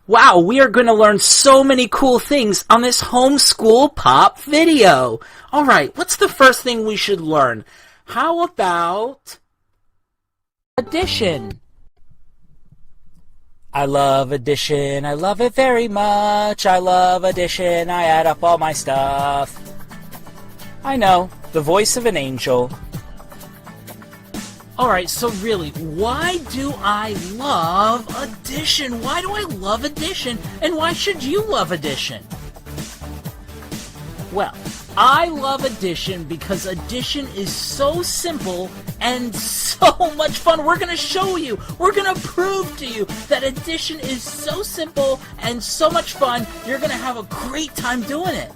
Wow, we are going to learn so many cool things on this homeschool pop video. Alright, what's the first thing we should learn? How about addition? I love addition, I love it very much. I love addition, I add up all my stuff. I know, the voice of an angel. Alright, so really, why do I love addition? Why do I love addition? And why should you love addition? Well, I love addition because addition is so simple and so much fun. We're going to show you, we're going to prove to you that addition is so simple and so much fun. You're going to have a great time doing it.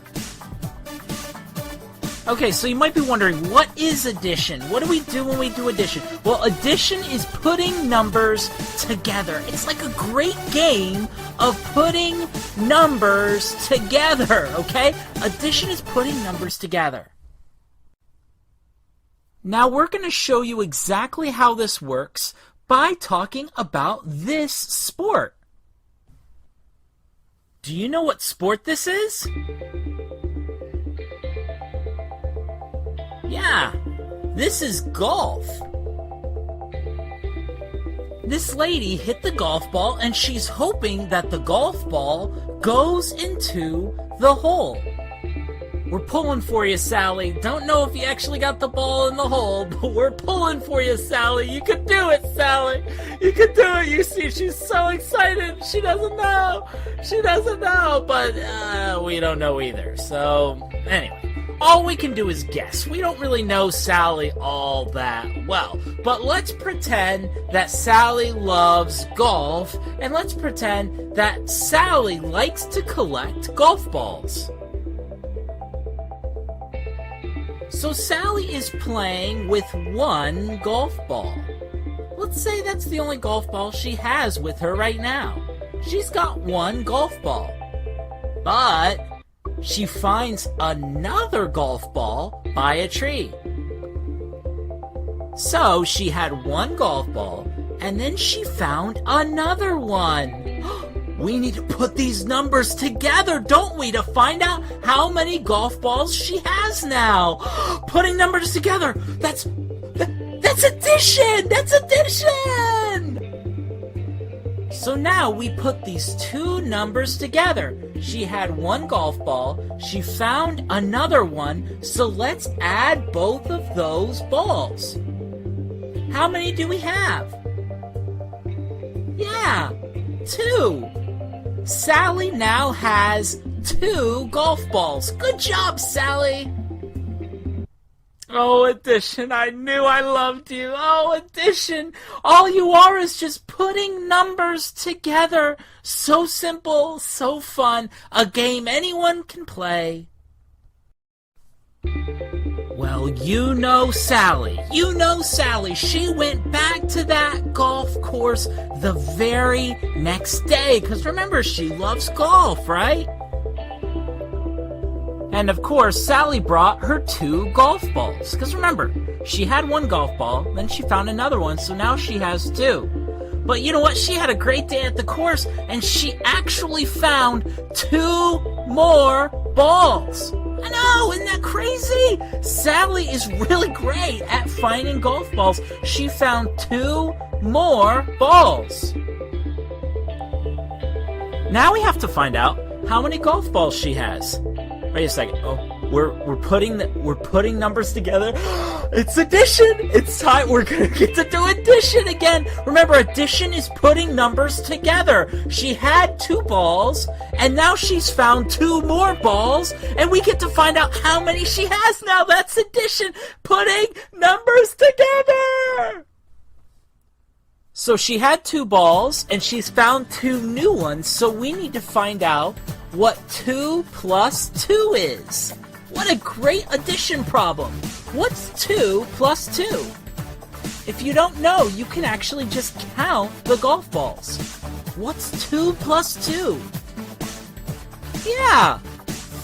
Okay, so you might be wondering, what is addition? What do we do when we do addition? Well, addition is putting numbers together. It's like a great game of putting numbers together, okay? Addition is putting numbers together. Now we're going to show you exactly how this works by talking about this sport. Do you know what sport this is? Yeah, this is golf. This lady hit the golf ball and she's hoping that the golf ball goes into the hole. We're pulling for you, Sally. Don't know if you actually got the ball in the hole, but we're pulling for you, Sally. You can do it, Sally. You can do it. You see, she's so excited. She doesn't know. She doesn't know, but we don't know either. So, anyway. All we can do is guess. We don't really know Sally all that well. But let's pretend that Sally loves golf, and let's pretend that Sally likes to collect golf balls. So Sally is playing with one golf ball. Let's say that's the only golf ball she has with her right now. She's got one golf ball. But she finds another golf ball by a tree. So she had one golf ball, and then she found another one. We need to put these numbers together, don't we, to find out how many golf balls she has now. Putting numbers together, that's addition! That's addition! So now we put these two numbers together. She had one golf ball, she found another one, so let's add both of those balls. How many do we have? Yeah, 2. Sally now has 2 golf balls. Good job, Sally! Oh, addition, I knew I loved you. Oh, addition, all you are is just putting numbers together. So simple, so fun, a game anyone can play. Well, you know Sally. She went back to that golf course the very next day. Because remember, she loves golf, right? And of course, Sally brought her 2 golf balls. Because remember, she had one golf ball, then she found another one, so now she has 2. But you know what? She had a great day at the course, and she actually found 2 more balls. I know, isn't that crazy? Sally is really great at finding golf balls. She found 2 more balls. Now we have to find out how many golf balls she has. Wait a second. Oh, we're putting numbers together. It's addition. It's time. We're gonna get to do addition again. Remember, addition is putting numbers together. She had 2 balls, and now she's found 2 more balls, and we get to find out how many she has now. That's addition. Putting numbers together. So she had 2 balls, and she's found 2 new ones, so we need to find out what 2 plus 2 is. What a great addition problem. What's 2 plus 2? If you don't know, you can actually just count the golf balls. What's 2 plus 2? Yeah,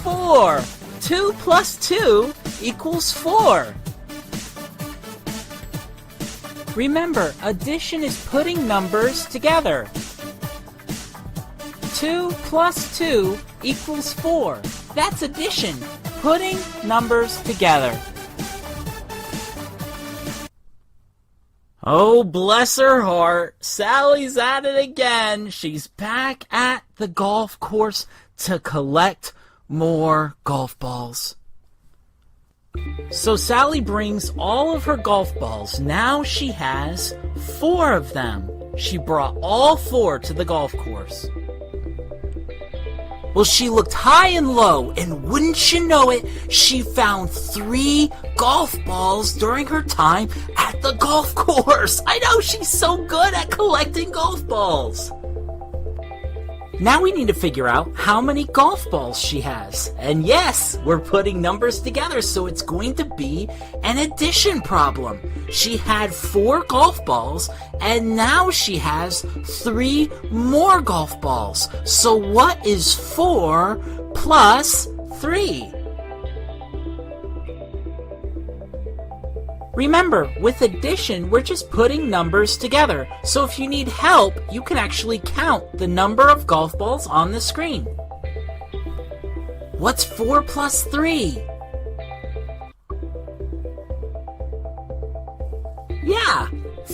4. 2 plus 2 equals 4. Remember, addition is putting numbers together. 2 plus 2 equals 4. That's addition, putting numbers together. Oh, bless her heart, Sally's at it again. She's back at the golf course to collect more golf balls. So Sally brings all of her golf balls. Now she has 4 of them. She brought all 4 to the golf course. Well, she looked high and low, and wouldn't you know it, she found 3 golf balls during her time at the golf course. I know, she's so good at collecting golf balls. Now we need to figure out how many golf balls she has. And yes, we're putting numbers together, so it's going to be an addition problem. She had 4 golf balls, and now she has 3 more golf balls. So what is 4 plus 3? Remember, with addition, we're just putting numbers together. So if you need help, you can actually count the number of golf balls on the screen. What's 4 plus 3? Yeah,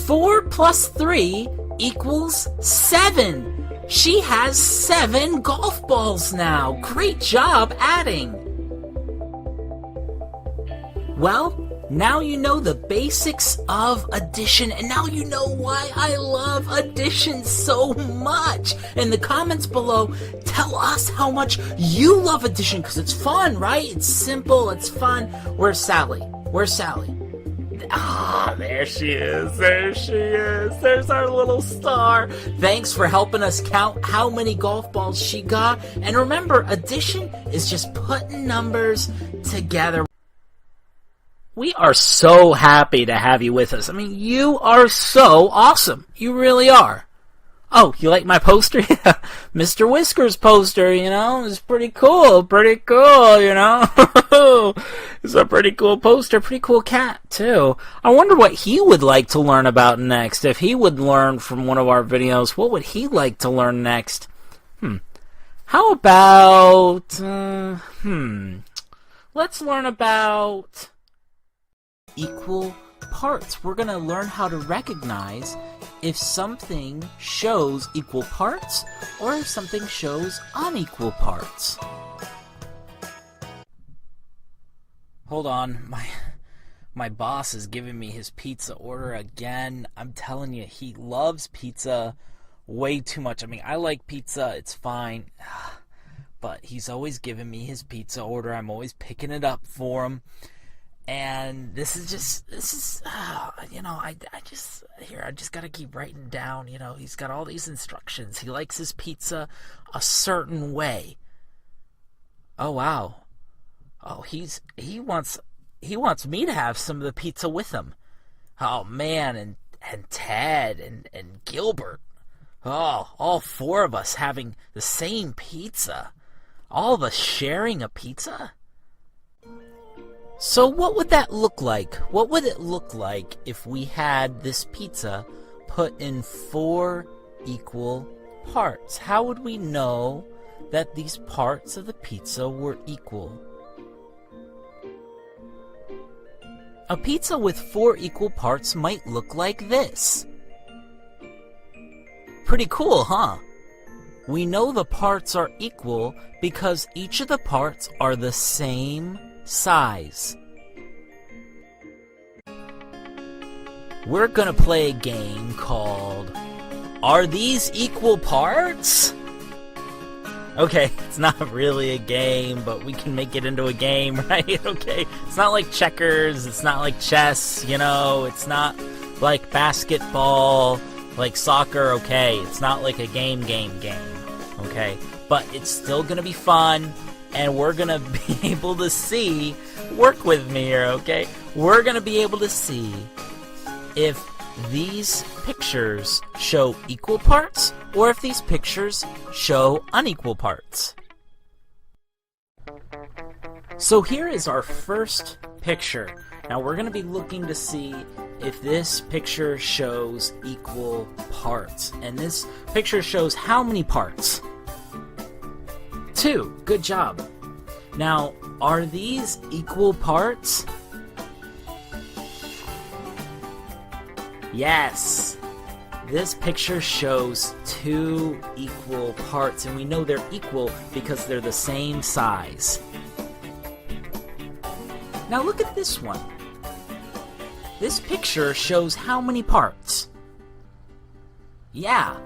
4 plus 3 equals 7. She has 7 golf balls now. Great job adding. Well, now you know the basics of addition, and now you know why I love addition so much. In the comments below, tell us how much you love addition, because it's fun, right? It's simple, it's fun. Where's Sally? Where's Sally? Ah, there she is, there she is. There's our little star. Thanks for helping us count how many golf balls she got. And remember, addition is just putting numbers together. We are so happy to have you with us. I mean, you are so awesome. You really are. Oh, you like my poster? Yeah, Mr. Whiskers poster, you know? It's pretty cool, you know? It's a pretty cool poster, pretty cool cat, too. I wonder what he would like to learn about next. If he would learn from one of our videos, what would he like to learn next? How about, let's learn about equal parts. We're going to learn how to recognize if something shows equal parts or if something shows unequal parts. Hold on, my boss is giving me his pizza order again. I'm telling you, he loves pizza way too much. I mean, I like pizza, it's fine, but he's always giving me his pizza order. I'm always picking it up for him. And this is, you know, I just gotta keep writing down, you know, he's got all these instructions. He likes his pizza a certain way. Oh, wow. Oh, he wants me to have some of the pizza with him. Oh, man, and Ted and Gilbert. Oh, all 4 of us having the same pizza. All of us sharing a pizza? So what would that look like? What would it look like if we had this pizza put in 4 equal parts? How would we know that these parts of the pizza were equal? A pizza with 4 equal parts might look like this. Pretty cool, huh? We know the parts are equal because each of the parts are the same size. We're gonna play a game called Are These Equal Parts? Okay, it's not really a game, but we can make it into a game, right? Okay, it's not like checkers, it's not like chess, you know, it's not like basketball, like soccer, okay, it's not like a game, okay? But it's still gonna be fun, and we're gonna be able to see, work with me here, okay? We're gonna be able to see if these pictures show equal parts or if these pictures show unequal parts. So here is our first picture. Now we're gonna be looking to see if this picture shows equal parts. And this picture shows how many parts? 2. Good job. Now, are these equal parts? Yes. This picture shows 2 equal parts, and we know they're equal because they're the same size. Now look at this one. This picture shows how many parts? Yeah,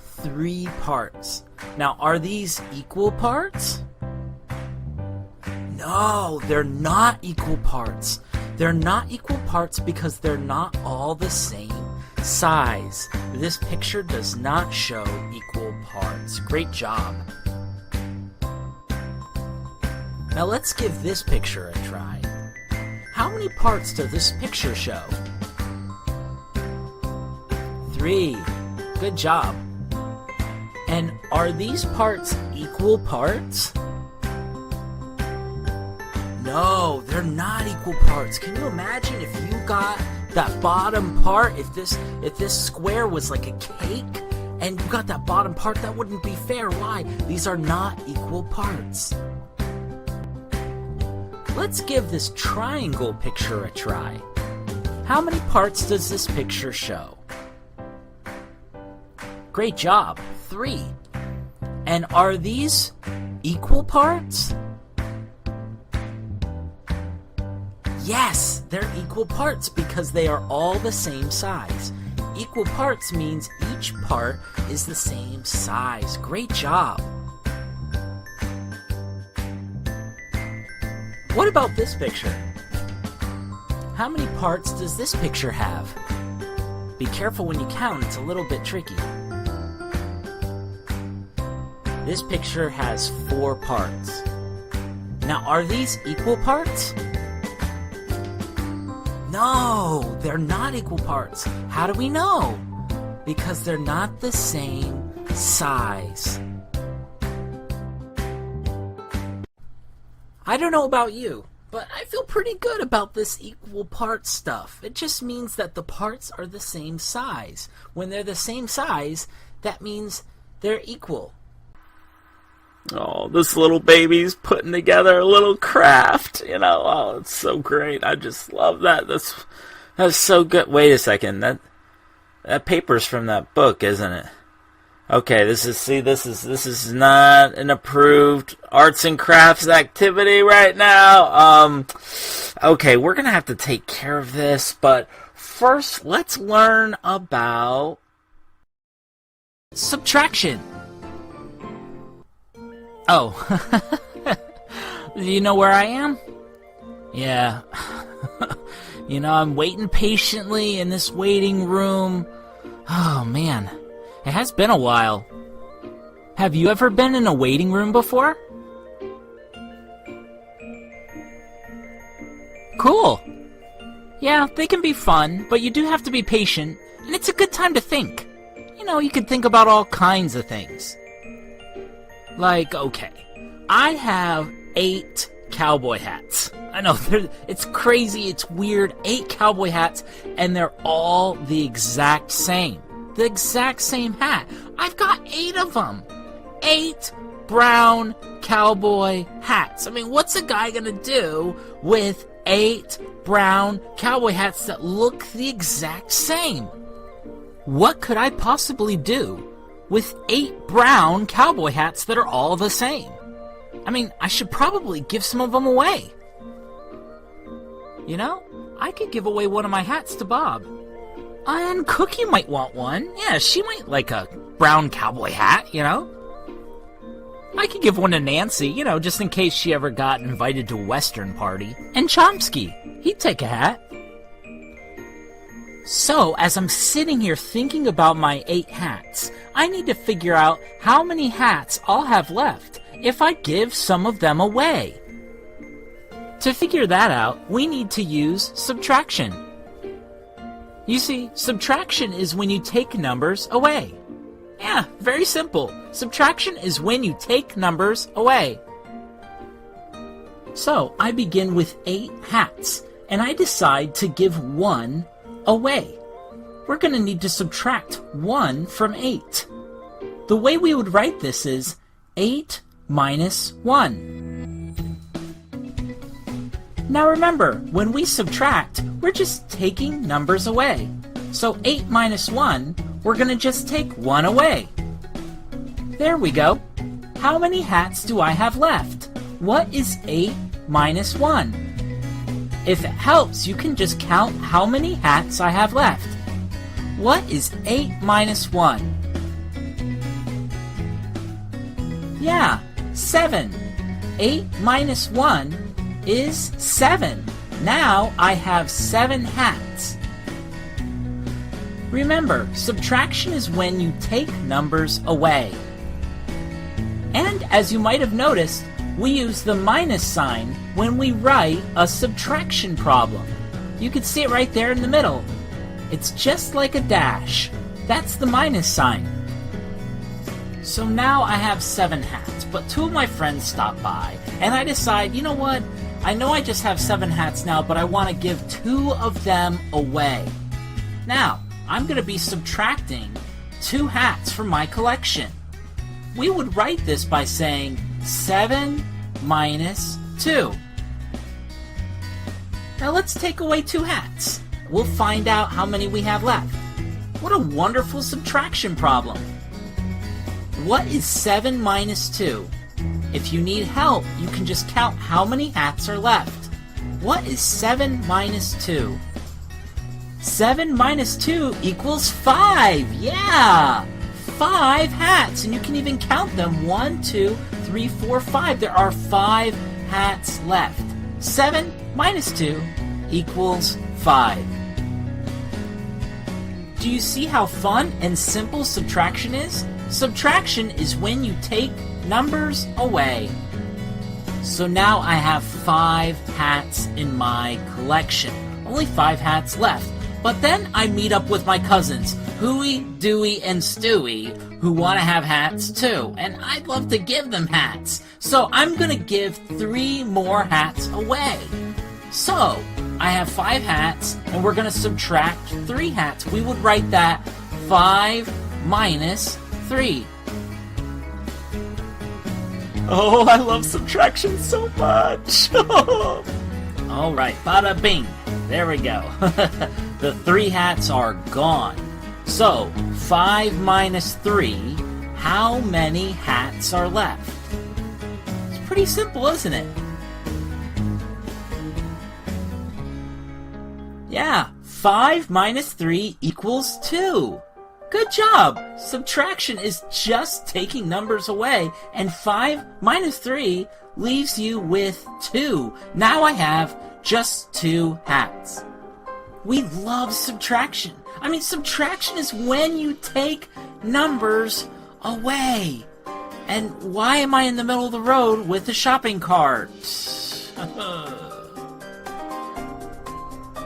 3 parts. Now, are these equal parts? No, they're not equal parts. They're not equal parts because they're not all the same size. This picture does not show equal parts. Great job. Now let's give this picture a try. How many parts does this picture show? 3. Good job. And are these parts equal parts? No, they're not equal parts. Can you imagine if you got that bottom part, if this square was like a cake and you got that bottom part? That wouldn't be fair. Why? These are not equal parts. Let's give this triangle picture a try. How many parts does this picture show? Great job, 3. And are these equal parts? Yes, they're equal parts because they are all the same size. Equal parts means each part is the same size. Great job. What about this picture? How many parts does this picture have? Be careful when you count, it's a little bit tricky. This picture has 4 parts. Now, are these equal parts? No, they're not equal parts. How do we know? Because they're not the same size. I don't know about you, but I feel pretty good about this equal parts stuff. It just means that the parts are the same size. When they're the same size, that means they're equal. Oh, this little baby's putting together a little craft, you know. Oh, it's so great. I just love that. That's so good. Wait a second. That paper's from that book, isn't it? Okay, this is not an approved arts and crafts activity right now. Okay, we're going to have to take care of this, but first let's learn about subtraction. Oh, do you know where I am? Yeah. You know, I'm waiting patiently in this waiting room. Oh, man. It has been a while. Have you ever been in a waiting room before? Cool. Yeah, they can be fun, but you do have to be patient, and it's a good time to think. You know, you can think about all kinds of things. Like, okay, I have 8 cowboy hats. I know, it's crazy, it's weird, 8 cowboy hats, and they're all the exact same. The exact same hat. I've got 8 of them. 8 brown cowboy hats. I mean, what's a guy gonna do with 8 brown cowboy hats that look the exact same? What could I possibly do with 8 brown cowboy hats that are all the same? I mean, I should probably give some of them away. You know, I could give away one of my hats to Bob. And Cookie might want one. Yeah, she might like a brown cowboy hat, you know. I could give one to Nancy, you know, just in case she ever got invited to a Western party. And Chomsky, he'd take a hat. So, as I'm sitting here thinking about my 8 hats, I need to figure out how many hats I'll have left if I give some of them away. To figure that out, we need to use subtraction. You see, subtraction is when you take numbers away. Yeah, very simple. Subtraction is when you take numbers away. So, I begin with 8 hats, and I decide to give 1 away. We're going to need to subtract 1 from 8. The way we would write this is 8 minus 1. Now remember, when we subtract, we're just taking numbers away. So 8 minus 1, we're going to just take 1 away. There we go. How many hats do I have left? What is 8 minus 1? If it helps, you can just count how many hats I have left. What is 8 minus 1? Yeah, 7. 8 minus 1 is 7. Now I have 7 hats. Remember, subtraction is when you take numbers away. And as you might have noticed, we use the minus sign when we write a subtraction problem. You can see it right there in the middle. It's just like a dash. That's the minus sign. So now I have 7 hats, but 2 of my friends stop by, and I decide, you know what? I know I just have 7 hats now, but I want to give 2 of them away. Now, I'm going to be subtracting 2 hats from my collection. We would write this by saying 7 minus 2. Now let's take away 2 hats. We'll find out how many we have left. What a wonderful subtraction problem. What is 7 minus 2? If you need help, you can just count how many hats are left. What is 7 minus 2? 7 minus 2 equals 5. Yeah! 5 hats, and you can even count them. 1, 2, 3, 4, 5. There are 5 hats left. 7 minus 2 equals 5. Do you see how fun and simple subtraction is? Subtraction is when you take numbers away. So now I have 5 hats in my collection. Only 5 hats left. But then I meet up with my cousins, Hooey, Dewey, and Stewie, who want to have hats too. And I'd love to give them hats. So I'm going to give 3 more hats away. So I have 5 hats, and we're going to subtract 3 hats. We would write that 5 minus 3. Oh, I love subtraction so much. Alright, bada bing. There we go. The 3 hats are gone. So, 5 minus 3, how many hats are left? It's pretty simple, isn't it? Yeah, 5 minus 3 equals 2. Good job! Subtraction is just taking numbers away, and 5 minus 3 leaves you with 2. Now I have just 2 hats. We love subtraction. I mean, subtraction is when you take numbers away. And why am I in the middle of the road with a shopping cart?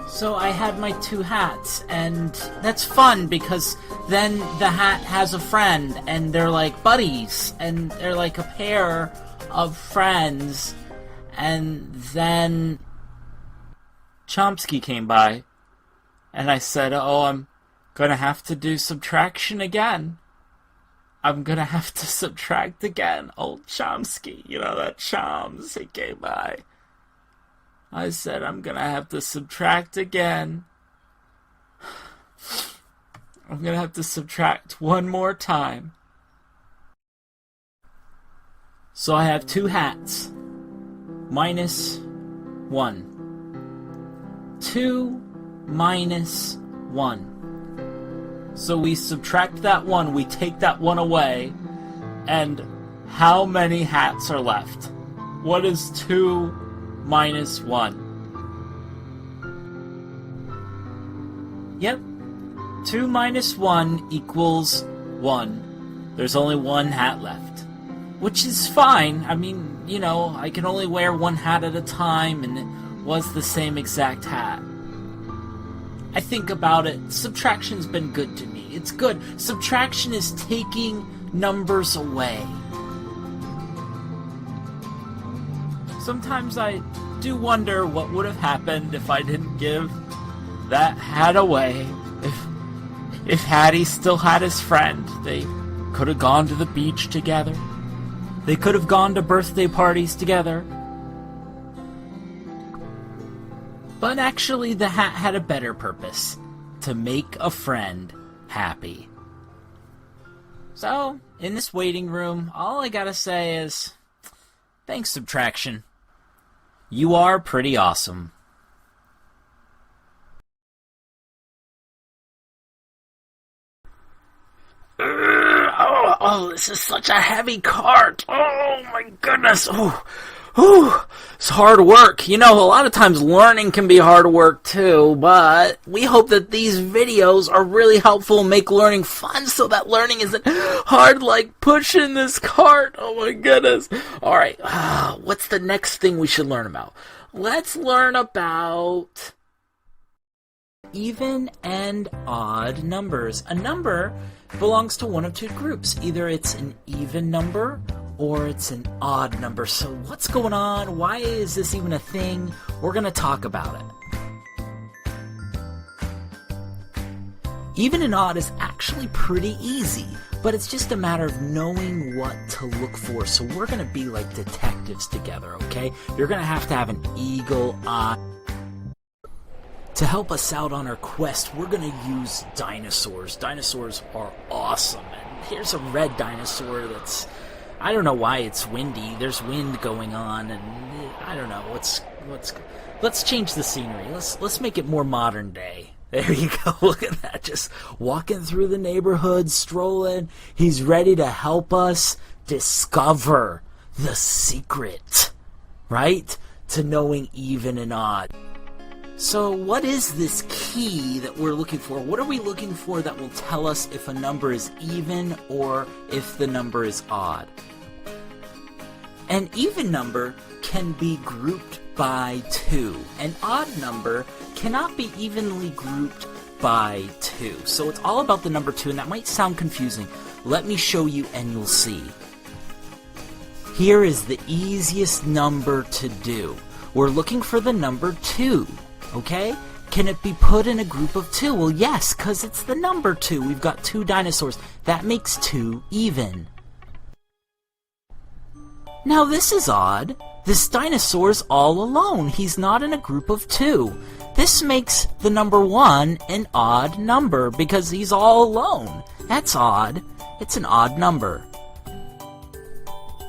So I had my 2 hats, and that's fun because then the hat has a friend, and they're like buddies, and they're like a pair of friends. And then Chomsky came by, and I said, oh, I'm gonna have to do subtraction again. I'm gonna have to subtract again. Old Chomsky, you know, that Choms, he came by. I said, I'm gonna have to subtract again. I'm gonna have to subtract one more time. So I have 2 hats. Minus 1. 2 minus 1. So we subtract that 1, we take that 1 away, and how many hats are left? What is 2 minus 1? Yep. 2 minus 1 equals 1. There's only 1 hat left. Which is fine. I mean, you know, I can only wear 1 hat at a time, and it was the same exact hat. I think about it, subtraction's been good to me. It's good. Subtraction is taking numbers away. Sometimes I do wonder what would have happened if I didn't give that hat away. If Hattie still had his friend, they could have gone to the beach together. They could have gone to birthday parties together. But actually, the hat had a better purpose. To make a friend happy. So, in this waiting room, all I gotta say is, thanks, Subtraction. You are pretty awesome. Oh, this is such a heavy cart. Oh, my goodness. It's hard work. You know, a lot of times learning can be hard work too, but we hope that these videos are really helpful and make learning fun so that learning isn't hard like pushing this cart. Oh my goodness. Alright, what's the next thing we should learn about? Let's learn about even and odd numbers. A number belongs to one of two groups. Either it's an even number or it's an odd number. So what's going on? Why is this even a thing? We're going to talk about it. Even and odd is actually pretty easy, but it's just a matter of knowing what to look for. So we're going to be like detectives together, okay? You're going to have an eagle eye. To help us out on our quest, we're going to use dinosaurs. Dinosaurs are awesome. And here's a red dinosaur that's... I don't know why it's windy. There's wind going on, and I don't know. Let's change the scenery. Let's make it more modern day. There you go. Look at that. Just walking through the neighborhood, strolling. He's ready to help us discover the secret, right? To knowing even and odd. So what is this key that we're looking for? What are we looking for that will tell us if a number is even or if the number is odd? An even number can be grouped by 2. An odd number cannot be evenly grouped by 2. So it's all about the number 2, and that might sound confusing. Let me show you and you'll see. Here is the easiest number to do. We're looking for the number 2, okay? Can it be put in a group of 2? Well, yes, because it's the number 2. We've got 2 dinosaurs. That makes 2 even. Now this is odd. This dinosaur's all alone. He's not in a group of 2. This makes the number 1 an odd number because he's all alone. That's odd. It's an odd number.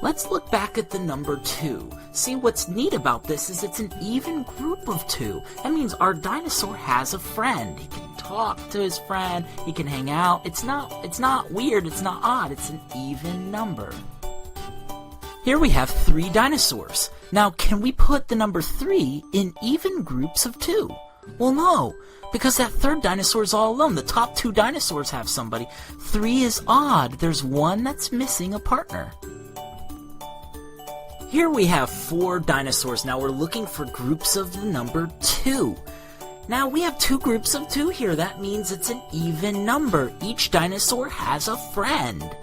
Let's look back at the number 2. See, what's neat about this is it's an even group of 2. That means our dinosaur has a friend. He can talk to his friend. He can hang out. It's not weird. It's not odd. It's an even number. Here we have 3 dinosaurs. Now, can we put the number 3 in even groups of 2? Well, no, because that third dinosaur is all alone. The top 2 dinosaurs have somebody. 3 is odd. There's one that's missing a partner. Here we have 4 dinosaurs. Now we're looking for groups of the number 2. Now we have 2 groups of 2 here. That means it's an even number. Each dinosaur has a friend.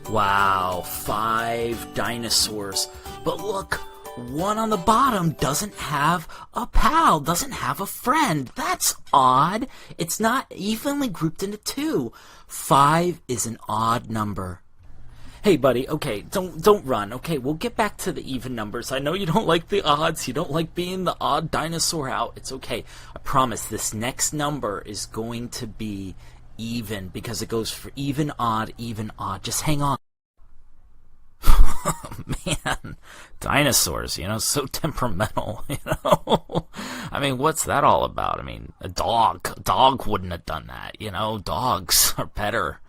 Wow, 5 dinosaurs. But look, one on the bottom doesn't have a pal, doesn't have a friend. That's odd. It's not evenly grouped into 2. 5 is an odd number. Hey, buddy, okay, don't run. Okay, we'll get back to the even numbers. I know you don't like the odds. You don't like being the odd dinosaur out. It's okay. I promise this next number is going to be even because it goes for even, odd, even, odd. Just hang on. Man, dinosaurs, so temperamental, I mean, what's that all about? I mean, a dog wouldn't have done that, Dogs are better,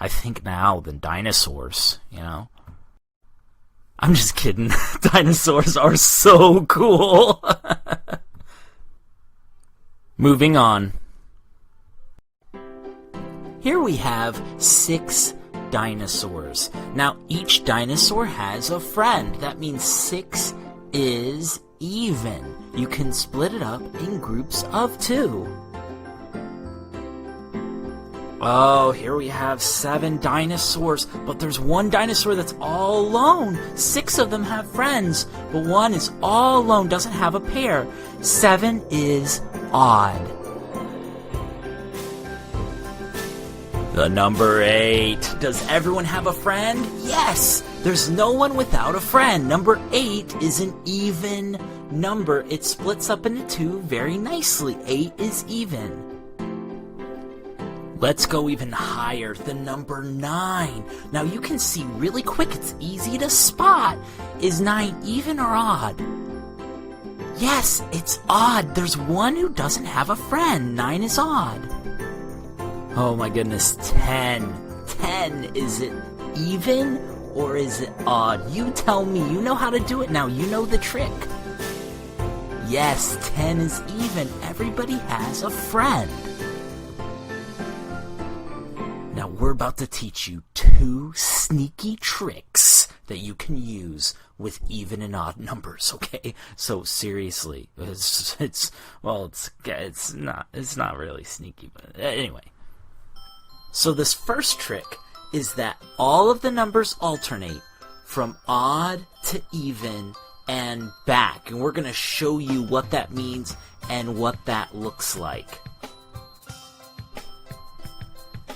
I think, now than dinosaurs, I'm just kidding. Dinosaurs are so cool. Moving on. Here we have 6 dinosaurs. Now, each dinosaur has a friend. That means 6 is even. You can split it up in groups of 2. Oh, here we have 7 dinosaurs, but there's one dinosaur that's all alone. 6 of them have friends, but one is all alone, doesn't have a pair. 7 is odd. The number 8. Does everyone have a friend? Yes! There's no one without a friend. Number 8 is an even number. It splits up into 2 very nicely. 8 is even. Let's go even higher. The number 9. Now you can see really quick, it's easy to spot. Is 9 even or odd? Yes, it's odd. There's one who doesn't have a friend. 9 is odd. Oh my goodness, 10. 10, is it even or is it odd? You tell me. You know how to do it now. You know the trick. Yes, 10 is even. Everybody has a friend. Now we're about to teach you 2 sneaky tricks that you can use with even and odd numbers, okay? So seriously, it's not really sneaky, but anyway. So this first trick is that all of the numbers alternate from odd to even and back. And we're going to show you what that means and what that looks like.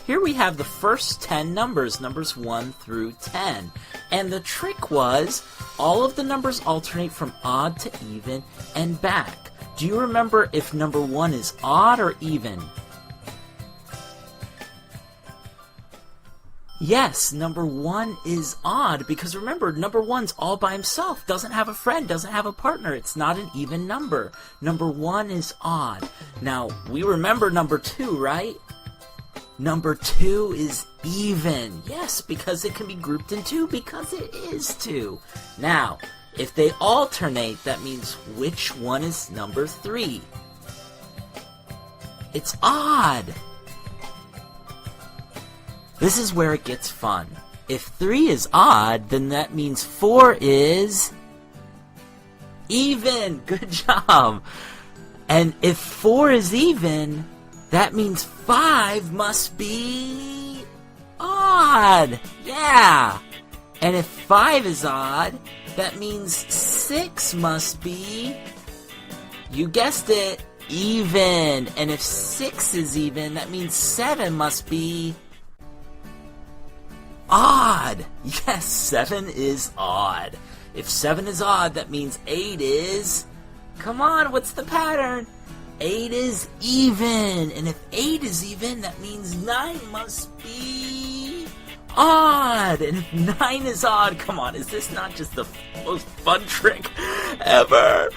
Here we have the first 10 numbers, numbers 1 through 10. And the trick was all of the numbers alternate from odd to even and back. Do you remember if number 1 is odd or even? Yes, number 1 is odd, because remember, number 1's all by himself, doesn't have a friend, doesn't have a partner. It's not an even number. Number 1 is odd. Now, we remember number 2, right? Number 2 is even. Yes, because it can be grouped in 2, because it is 2. Now, if they alternate, that means which one is number 3? It's odd. This is where it gets fun. If 3 is odd, then that means 4 is even. Good job. And if 4 is even, that means 5 must be odd. Yeah. And if 5 is odd, that means 6 must be, you guessed it, even. And if 6 is even, that means 7 must be odd. Yes, 7 is odd. If 7 is odd, that means 8 is, come on, what's the pattern? 8 is even. And if 8 is even, that means 9 must be odd. And if 9 is odd, come on, is this not just the most fun trick ever?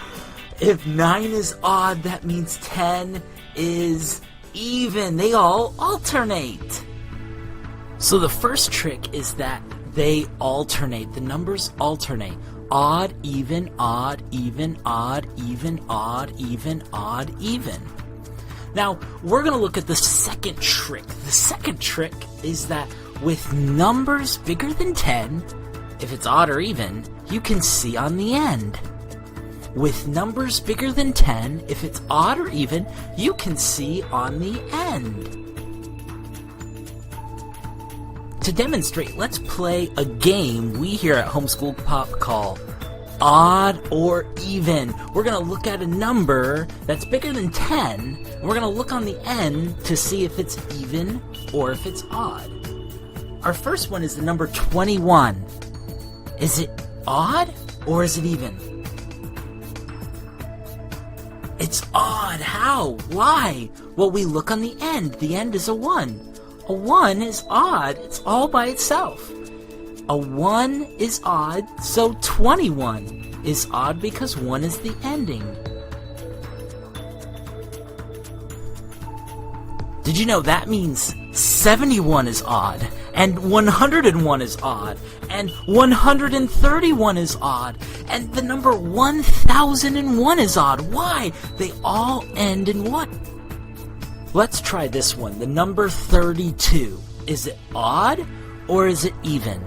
If 9 is odd, that means 10 is even. They all alternate. So the first trick is that they alternate. The numbers alternate. Odd, even, odd, even, odd, even, odd, even, odd, even. Now, we're going to look at the second trick. The second trick is that with numbers bigger than 10, if it's odd or even, you can see on the end. With numbers bigger than 10, if it's odd or even, you can see on the end. To demonstrate, let's play a game we here at Homeschool Pop call Odd or Even. We're going to look at a number that's bigger than 10, and we're going to look on the end to see if it's even or if it's odd. Our first one is the number 21. Is it odd or is it even? It's odd. How? Why? Well, we look on the end. The end is a 1. A 1 is odd. It's all by itself. A 1 is odd, so 21 is odd because 1 is the ending. Did you know that means 71 is odd, and 101 is odd, and 131 is odd, and the number 1001 is odd? Why? They all end in 1. Let's try this one, the number 32. Is it odd or is it even?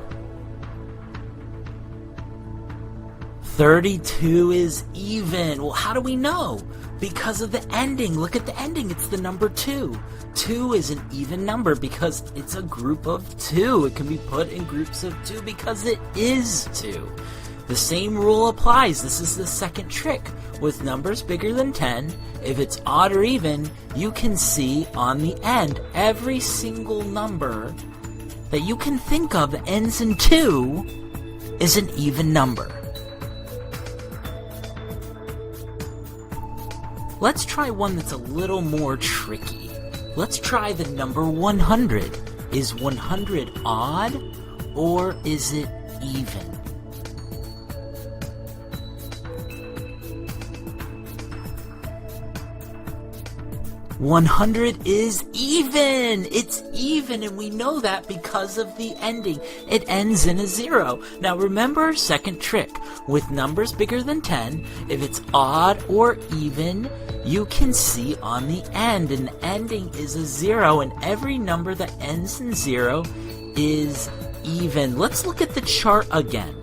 32 is even. Well, how do we know? Because of the ending. Look at the ending. It's the number 2. 2 is an even number because it's a group of 2. It can be put in groups of 2 because it is 2. The same rule applies. This is the second trick. With numbers bigger than 10, if it's odd or even, you can see on the end every single number that you can think of that ends in 2 is an even number. Let's try one that's a little more tricky. Let's try the number 100. Is 100 odd or is it even? 100 is even! It's even, and we know that because of the ending. It ends in a 0. Now remember our second trick. With numbers bigger than 10, if it's odd or even, you can see on the end, and the ending is a 0, and every number that ends in 0 is even. Let's look at the chart again.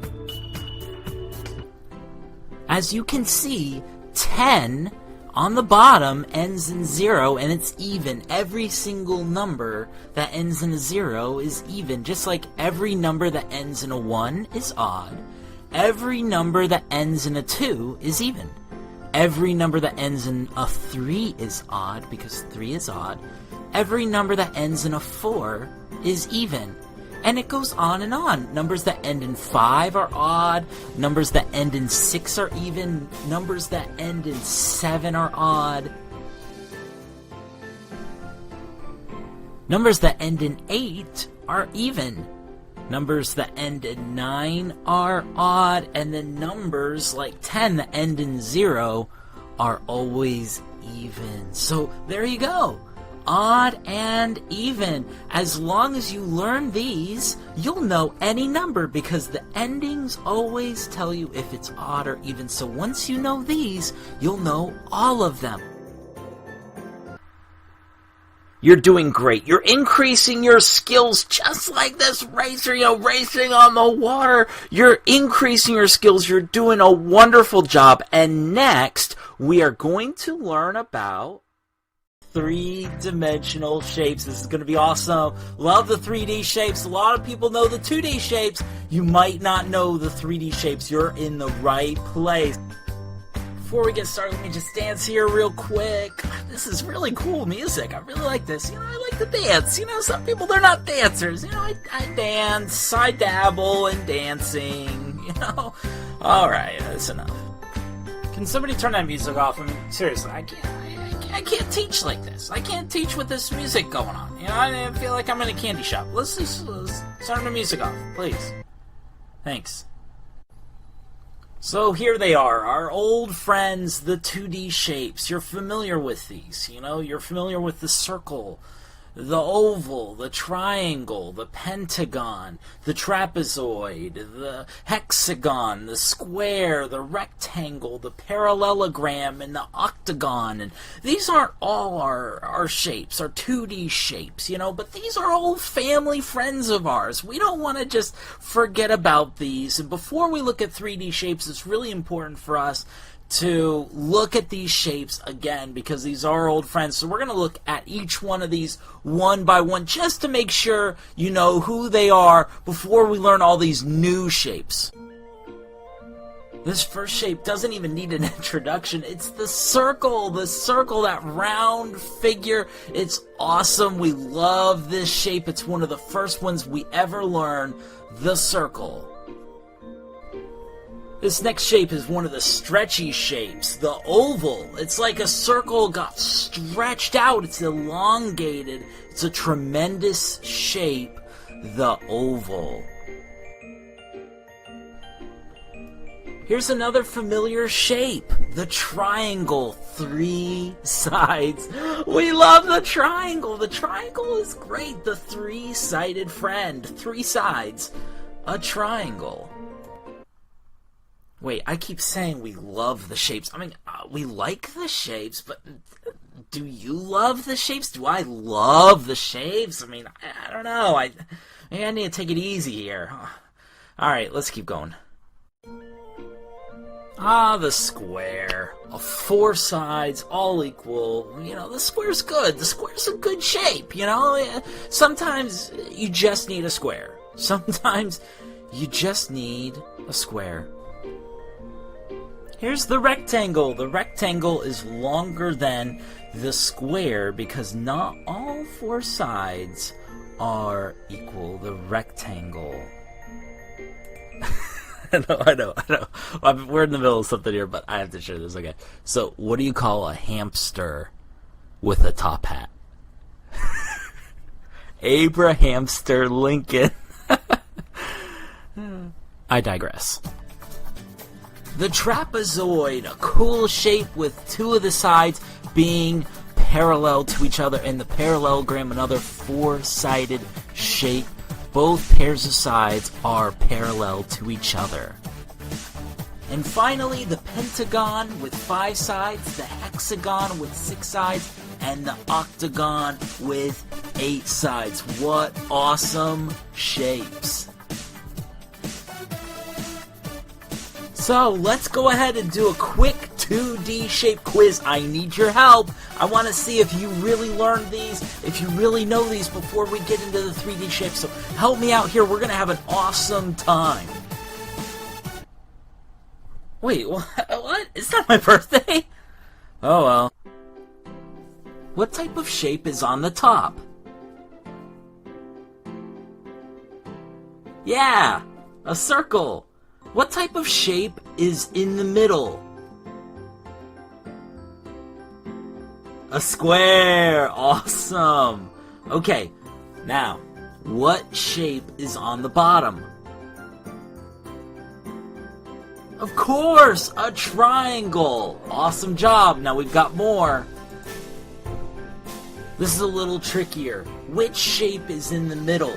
As you can see, 10 on the bottom ends in 0, and it's even. Every single number that ends in a 0 is even, just like every number that ends in a 1 is odd. Every number that ends in a 2 is even. Every number that ends in a 3 is odd, because 3 is odd. Every number that ends in a 4 is even. And it goes on and on. Numbers that end in 5 are odd. Numbers that end in 6 are even. Numbers that end in 7 are odd. Numbers that end in 8 are even. Numbers that end in 9 are odd. And then numbers like 10 that end in 0 are always even. So there you go. Odd and even. As long as you learn these, you'll know any number because the endings always tell you if it's odd or even. So once you know these, you'll know all of them. You're doing great. You're increasing your skills just like this racer, racing on the water. You're increasing your skills. You're doing a wonderful job. And next, we are going to learn about three-dimensional shapes. This is going to be awesome. Love the 3D shapes. A lot of people know the 2D shapes. You might not know the 3D shapes. You're in the right place. Before we get started, let me just dance here real quick. This is really cool music. I really like this. I like to dance. Some people, they're not dancers. I dance. I dabble in dancing. All right, that's enough. Can somebody turn that music off? I mean, seriously, I can't teach like this. I can't teach with this music going on. I feel like I'm in a candy shop. Let's turn the music off, please. Thanks. So here they are, our old friends, the 2D shapes. You're familiar with these, You're familiar with the circle, the oval, the triangle, the pentagon, the trapezoid, the hexagon, the square, the rectangle, the parallelogram, and the octagon. And these aren't all our shapes, our 2D shapes, but these are old family friends of ours. We don't want to just forget about these. And before we look at 3D shapes, it's really important for us to look at these shapes again because these are old friends. So we're going to look at each one of these one by one just to make sure you know who they are before we learn all these new shapes. This first shape doesn't even need an introduction. It's the circle, that round figure. It's awesome. We love this shape. It's one of the first ones we ever learn, the circle. This next shape is one of the stretchy shapes, the oval. It's like a circle got stretched out. It's elongated. It's a tremendous shape, the oval. Here's another familiar shape, the triangle. 3 sides. We love the triangle. The triangle is great. The 3-sided friend. 3 sides. A triangle. Wait, I keep saying we love the shapes. I mean, we like the shapes, but do you love the shapes? Do I love the shapes? I mean, I don't know. Maybe I need to take it easy here. All right, let's keep going. The square. 4 sides, all equal. The square's good. The square's a good shape, Sometimes you just need a square. Sometimes you just need a square. Here's the rectangle. The rectangle is longer than the square because not all four sides are equal. The rectangle. I know. We're in the middle of something here, but I have to share this. Okay. So, what do you call a hamster with a top hat? Abrahamster Lincoln. I digress. The trapezoid, a cool shape with two of the sides being parallel to each other, and the parallelogram, another four-sided shape. Both pairs of sides are parallel to each other. And finally, the pentagon with 5 sides, the hexagon with 6 sides, and the octagon with 8 sides. What awesome shapes! So, let's go ahead and do a quick 2D shape quiz. I need your help. I want to see if you really learned these, if you really know these before we get into the 3D shapes. So, help me out here. We're going to have an awesome time. Wait, what? It's not my birthday? Oh well. What type of shape is on the top? Yeah, a circle. What type of shape is in the middle? A square. Awesome. Okay, now, what shape is on the bottom? Of course, a triangle. Awesome job. Now we've got more. This is a little trickier. Which shape is in the middle?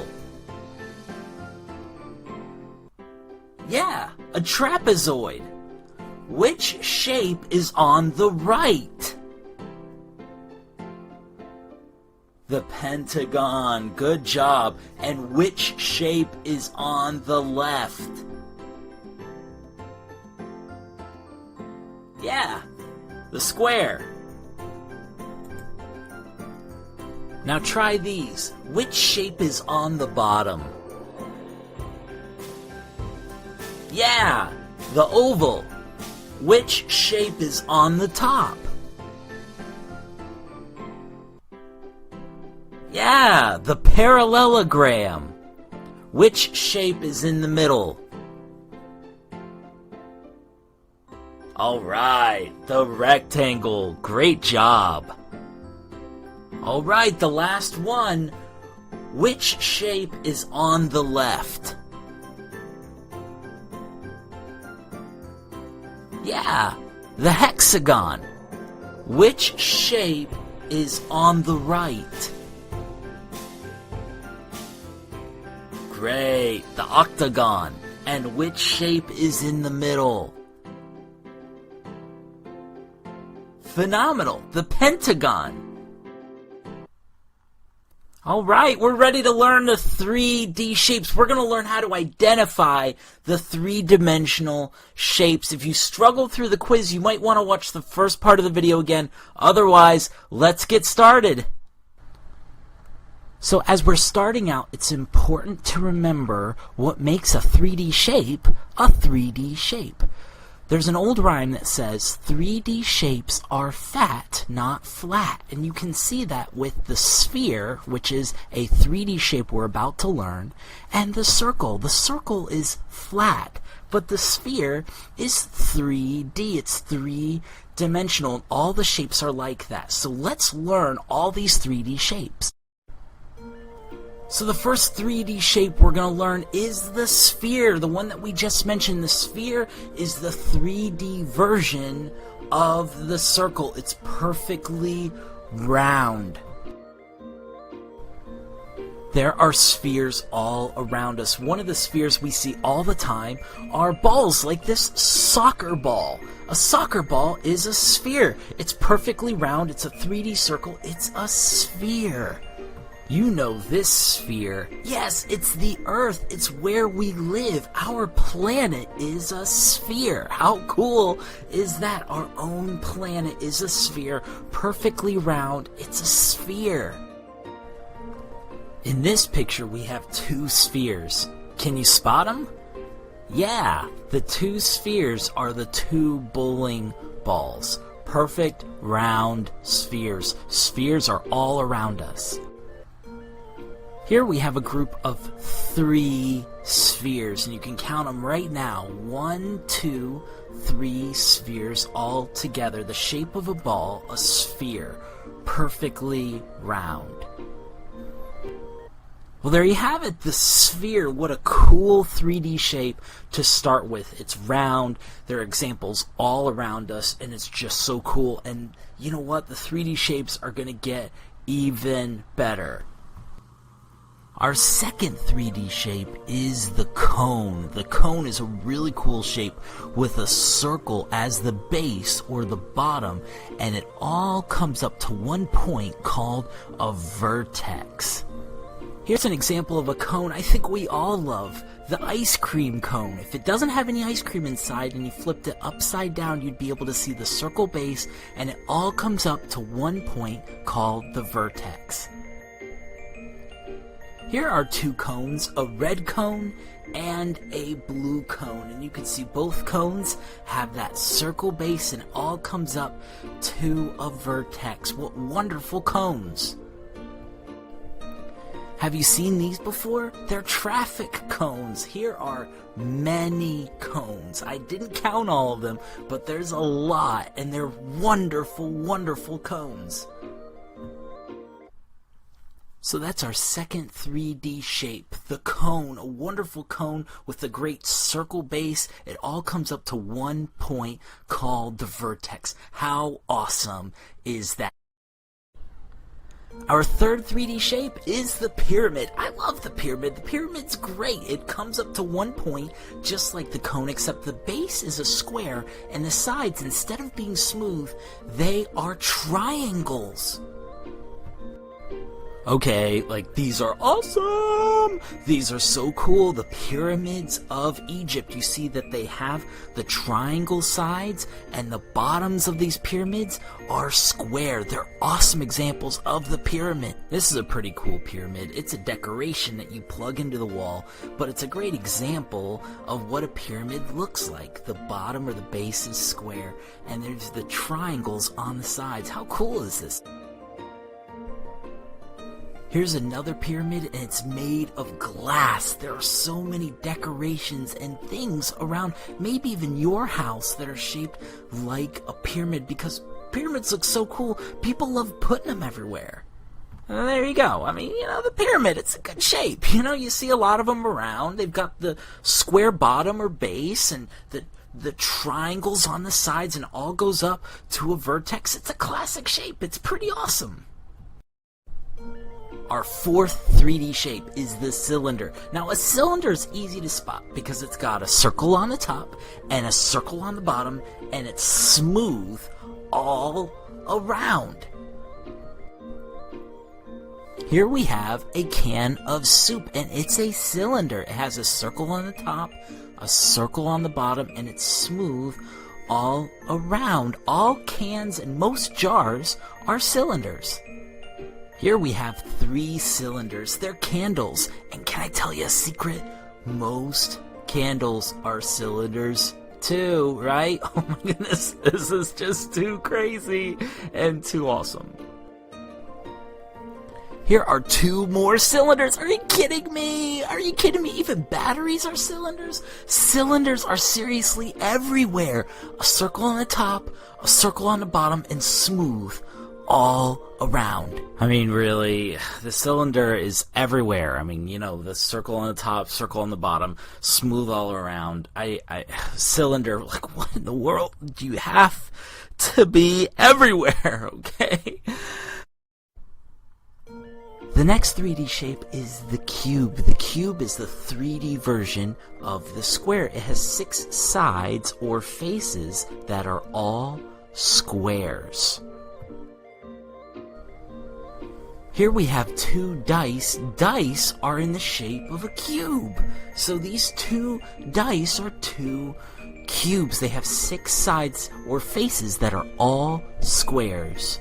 Yeah, a trapezoid. Which shape is on the right? The pentagon. Good job. And which shape is on the left? Yeah, the square. Now try these. Which shape is on the bottom? Yeah, the oval. Which shape is on the top? Yeah, the parallelogram. Which shape is in the middle? Alright, the rectangle. Great job. Alright, the last one. Which shape is on the left? Yeah, the hexagon. Which shape is on the right? Great, the octagon. And which shape is in the middle? Phenomenal, the pentagon. Alright, we're ready to learn the 3D shapes. We're going to learn how to identify the 3-dimensional shapes. If you struggle through the quiz, you might want to watch the first part of the video again. Otherwise, let's get started. So as we're starting out, it's important to remember what makes a 3D shape a 3D shape. There's an old rhyme that says, 3D shapes are fat, not flat. And you can see that with the sphere, which is a 3D shape we're about to learn, and the circle. The circle is flat, but the sphere is 3D. It's 3-dimensional, and all the shapes are like that. So let's learn all these 3D shapes. So the first 3D shape we're going to learn is the sphere, the one that we just mentioned. The sphere is the 3D version of the circle. It's perfectly round. There are spheres all around us. One of the spheres we see all the time are balls like this soccer ball. A soccer ball is a sphere. It's perfectly round. It's a 3D circle. It's a sphere. You know this sphere. Yes, it's the Earth. It's where we live. Our planet is a sphere. How cool is that? Our own planet is a sphere, perfectly round. It's a sphere. In this picture, we have 2 spheres. Can you spot them? Yeah, the two spheres are the two bowling balls. Perfect round spheres. Spheres are all around us. Here we have a group of 3 spheres, and you can count them right now. 1, 2, 3 spheres all together. The shape of a ball, a sphere, perfectly round. Well, there you have it, the sphere. What a cool 3D shape to start with. It's round, there are examples all around us, and it's just so cool. And you know what? The 3D shapes are going to get even better. Our second 3D shape is the cone. The cone is a really cool shape with a circle as the base or the bottom, and it all comes up to one point called a vertex. Here's an example of a cone I think we all love, the ice cream cone. If it doesn't have any ice cream inside and you flipped it upside down, you'd be able to see the circle base, and it all comes up to one point called the vertex. Here are 2 cones, a red cone and a blue cone, and you can see both cones have that circle base and it all comes up to a vertex. What wonderful cones! Have you seen these before? They're traffic cones. Here are many cones. I didn't count all of them, but there's a lot, and they're wonderful, wonderful cones. So that's our second 3D shape, the cone, a wonderful cone with a great circle base. It all comes up to one point called the vertex. How awesome is that? Our third 3D shape is the pyramid. I love the pyramid. The pyramid's great. It comes up to one point just like the cone, except the base is a square and the sides, instead of being smooth, they are triangles. Okay, like, these are awesome! These are so cool. The pyramids of Egypt, you see that they have the triangle sides, and the bottoms of these pyramids are square. They're awesome examples of the pyramid. This is a pretty cool pyramid. It's a decoration that you plug into the wall, but it's a great example of what a pyramid looks like. The bottom or the base is square, and there's the triangles on the sides. How cool is this? Here's another pyramid, and it's made of glass. There are so many decorations and things around, maybe even your house, that are shaped like a pyramid, because pyramids look so cool. People love putting them everywhere. And there you go. I mean, the pyramid, it's a good shape. You see a lot of them around. They've got the square bottom or base, and the triangles on the sides, and it all goes up to a vertex. It's a classic shape. It's pretty awesome. Our fourth 3D shape is the cylinder. Now, a cylinder is easy to spot because it's got a circle on the top and a circle on the bottom, and it's smooth all around. Here we have a can of soup, and it's a cylinder. It has a circle on the top, a circle on the bottom, and it's smooth all around. All cans and most jars are cylinders. Here we have 3 cylinders. They're candles. And can I tell you a secret? Most candles are cylinders too, right? Oh my goodness, this is just too crazy and too awesome. Here are 2 more cylinders. Are you kidding me? Are you kidding me? Even batteries are cylinders? Cylinders are seriously everywhere. A circle on the top, a circle on the bottom, and smooth all around. I mean, really, the cylinder is everywhere. I mean, the circle on the top, circle on the bottom, smooth all around. Cylinder, like, what in the world? Do you have to be everywhere, okay? The next 3D shape is the cube. The cube is the 3D version of the square. It has 6 sides or faces that are all squares. Here we have 2 dice. Dice are in the shape of a cube. So these 2 dice are 2 cubes. They have 6 sides or faces that are all squares.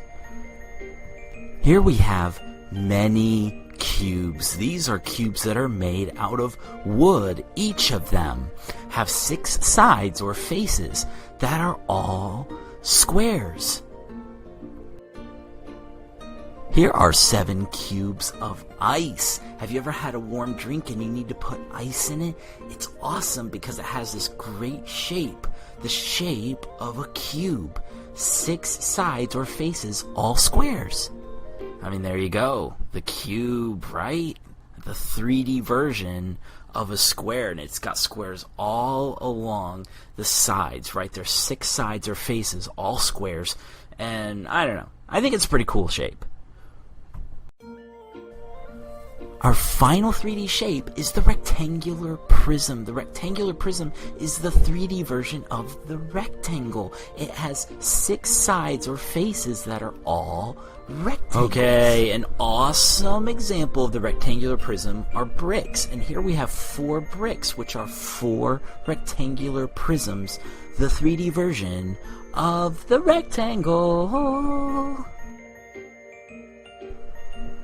Here we have many cubes. These are cubes that are made out of wood. Each of them have 6 sides or faces that are all squares. Here are 7 cubes of ice. Have you ever had a warm drink and you need to put ice in it? It's awesome because it has this great shape, the shape of a cube. 6 sides or faces, all squares. I mean, there you go. The cube, right? The 3D version of a square, and it's got squares all along the sides, right? There's 6 sides or faces, all squares, and I don't know. I think it's a pretty cool shape. Our final 3D shape is the rectangular prism. The rectangular prism is the 3D version of the rectangle. It has 6 sides or faces that are all rectangles. Okay, an awesome example of the rectangular prism are bricks. And here we have 4 bricks, which are 4 rectangular prisms, the 3D version of the rectangle.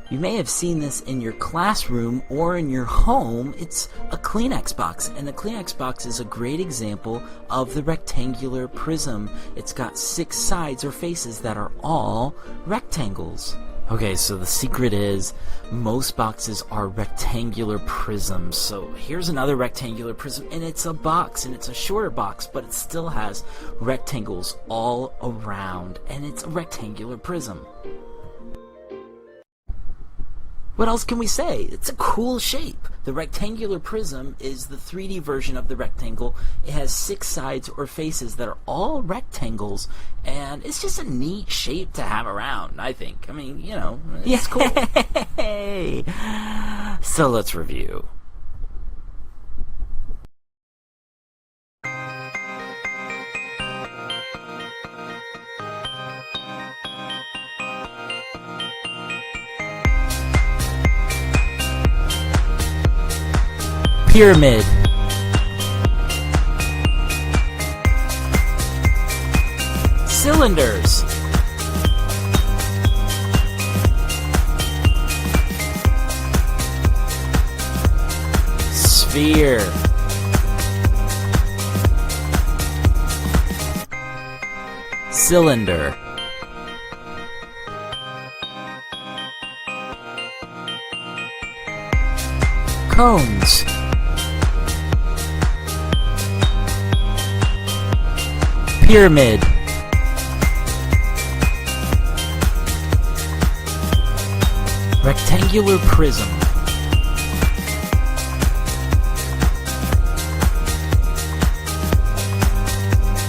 You may have seen this in your classroom or in your home. It's a Kleenex box, and the Kleenex box is a great example of the rectangular prism. It's got 6 sides or faces that are all rectangles. Okay, so the secret is most boxes are rectangular prisms. So here's another rectangular prism, and it's a box, and it's a shorter box, but it still has rectangles all around, and it's a rectangular prism. What else can we say? It's a cool shape. The rectangular prism is the 3D version of the rectangle. It has 6 sides or faces that are all rectangles, and it's just a neat shape to have around, I think. I mean, you know, it's cool. So let's review. Pyramid, cylinders, sphere, cylinder, cones, pyramid, rectangular prism,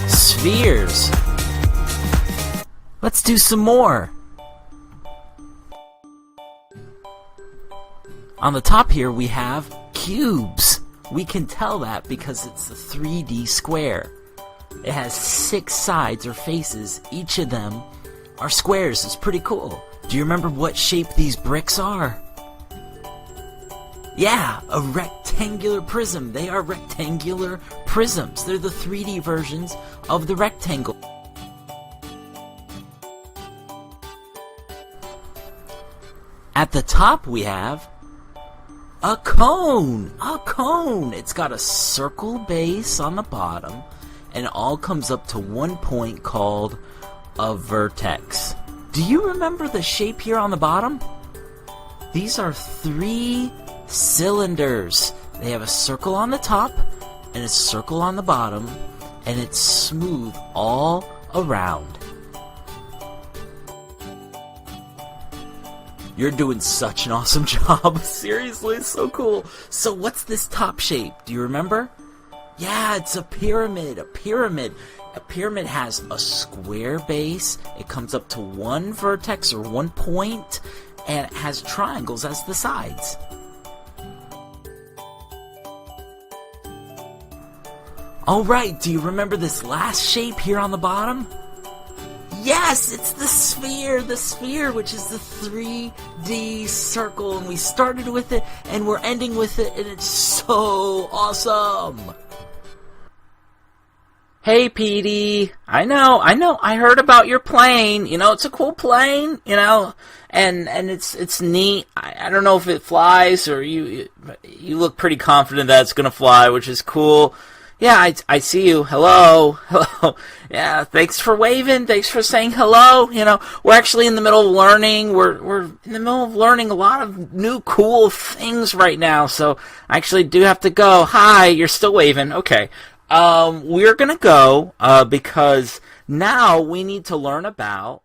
spheres. Let's do some more. On the top here we have cubes. We can tell that because it's a 3D square. It has 6 sides or faces. Each of them are squares. It's pretty cool. Do you remember what shape these bricks are? Yeah, a rectangular prism. They are rectangular prisms. They're the 3D versions of the rectangle. At the top we have a cone. A cone. It's got a circle base on the bottom, and it all comes up to one point called a vertex. Do you remember the shape here on the bottom? These are 3 cylinders. They have a circle on the top and a circle on the bottom, and it's smooth all around. You're doing such an awesome job. Seriously, it's so cool. So what's this top shape? Do you remember? Yeah, it's a pyramid. A pyramid has a square base. It comes up to one vertex or one point, and it has triangles as the sides. Alright, do you remember this last shape here on the bottom? Yes, it's the sphere, which is the 3D circle, and we started with it, and we're ending with it, and it's so awesome! Hey, Petey. I know. I heard about your plane. You know, it's a cool plane. You know, and it's neat. I don't know if it flies or you look pretty confident that it's gonna fly, which is cool. Yeah, I see you. Hello. Yeah, thanks for waving. Thanks for saying hello. You know, we're actually in the middle of learning. We're in the middle of learning a lot of new cool things right now. So I actually do have to go. Hi, you're still waving. Okay. We're gonna go, because now we need to learn about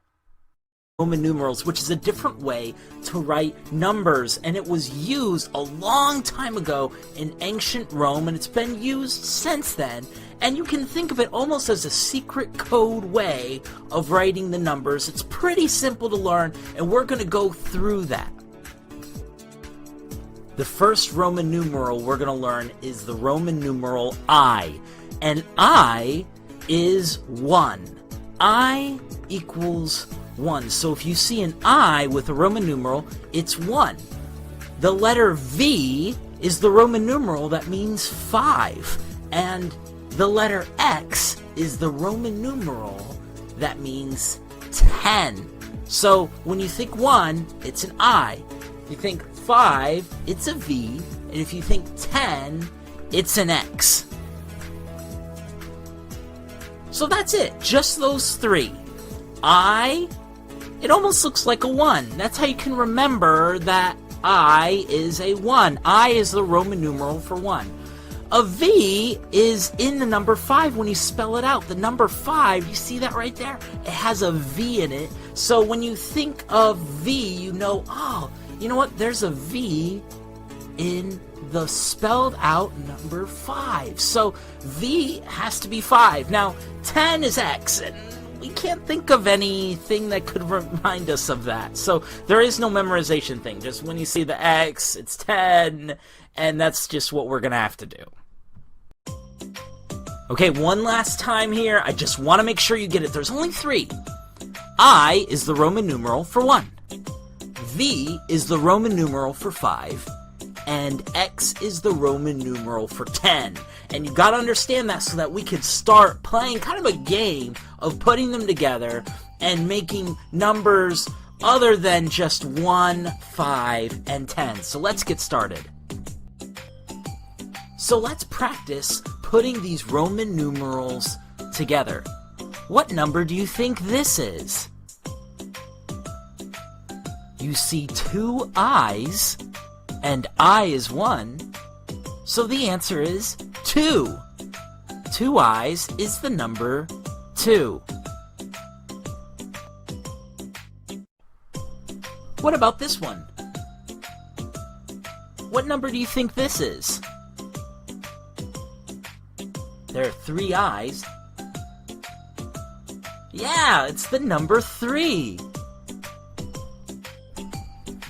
Roman numerals, which is a different way to write numbers, and it was used a long time ago in ancient Rome, and it's been used since then, and you can think of it almost as a secret code way of writing the numbers. It's pretty simple to learn, and we're gonna go through that. The first Roman numeral we're going to learn is the Roman numeral I. And I is 1. I equals 1. So if you see an I with a Roman numeral, it's 1. The letter V is the Roman numeral that means 5. And the letter X is the Roman numeral that means 10. So when you think 1, it's an I. If you think 5, it's a V, and if you think 10, it's an X. So that's it, just those three. I, it almost looks like a 1. That's how you can remember that I is a 1. I is the Roman numeral for 1. A V is in the number 5 when you spell it out. The number 5, you see that right there? It has a V in it. So when you think of V, you know, oh, you know what? There's a V in the spelled out number 5. So V has to be 5. Now, 10 is X, and we can't think of anything that could remind us of that. So there is no memorization thing. Just when you see the X, it's 10, and that's just what we're going to have to do. Okay, one last time here. I just want to make sure you get it. There's only 3. I is the Roman numeral for 1. V is the Roman numeral for 5, and X is the Roman numeral for 10. And you gotta understand that so that we could start playing kind of a game of putting them together and making numbers other than just 1, 5, and 10. So let's get started. So let's practice putting these Roman numerals together. What number do you think this is? You see 2 I's, and I is 1, so the answer is 2. 2 I's is the number 2. What about this one? What number do you think this is? There are 3 I's. Yeah, it's the number 3.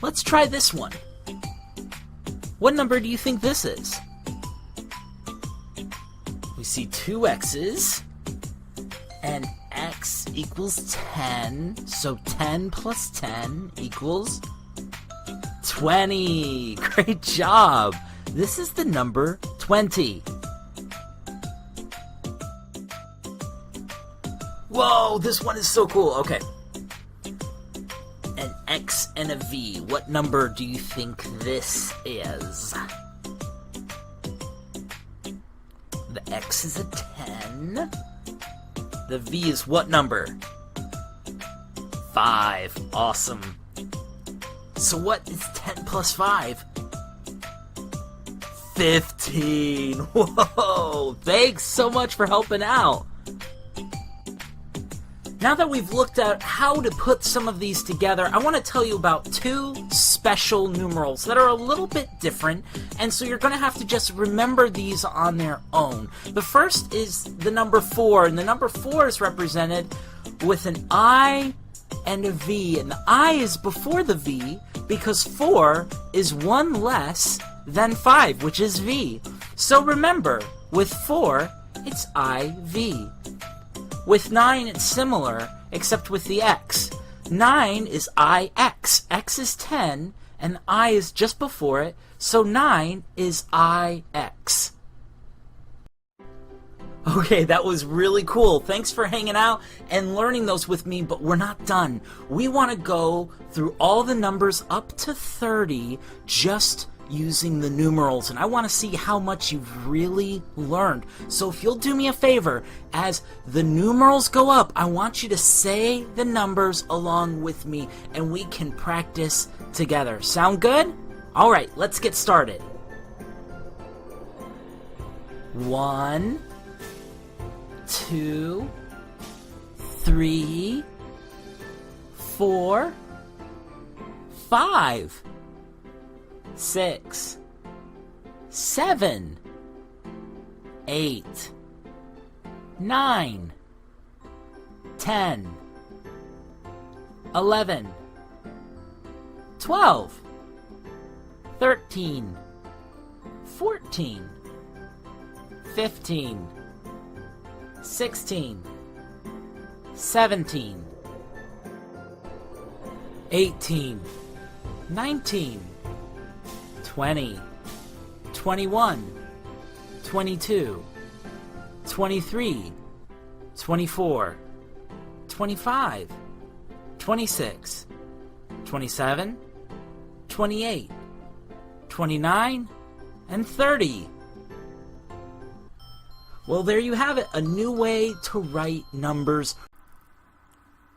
Let's try this one. What number do you think this is? We see 2 X's, and X equals 10, so 10 plus 10 equals 20. Great job! This is the number 20. Whoa, this one is so cool. Okay. An X and a V. What number do you think this is? The X is a 10. The V is what number? 5. Awesome. So what is 10 plus 5? 15. Whoa! Thanks so much for helping out. Now that we've looked at how to put some of these together, I want to tell you about 2 special numerals that are a little bit different, and so you're going to have to just remember these on their own. The first is the number 4, and the number 4 is represented with an I and a V, and the I is before the V because 4 is 1 less than 5, which is V. So remember, with 4, it's IV. With 9, it's similar, except with the X. 9 is IX. X is 10, and I is just before it, so 9 is IX. Okay, that was really cool. Thanks for hanging out and learning those with me, but we're not done. We want to go through all the numbers up to 30 just using the numerals, and I want to see how much you've really learned. So if you'll do me a favor, as the numerals go up, I want you to say the numbers along with me, and we can practice together. Sound good? All right, let's get started. 1, 2, 3, 4, 5, 6, 7, 8, 9, 10, 11, 12, 13, 14, 15, 16, 17, 18, 19, 20, 21, 22, 23, 24, 25, 26, 27, 28, 29, and 30. Well, there you have it, a new way to write numbers.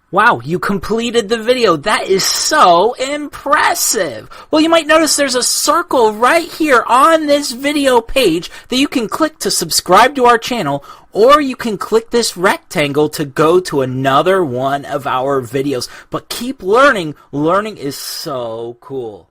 Wow, you completed the video. That is so impressive. Well, you might notice there's a circle right here on this video page that you can click to subscribe to our channel, or you can click this rectangle to go to another one of our videos. But keep learning. Learning is so cool.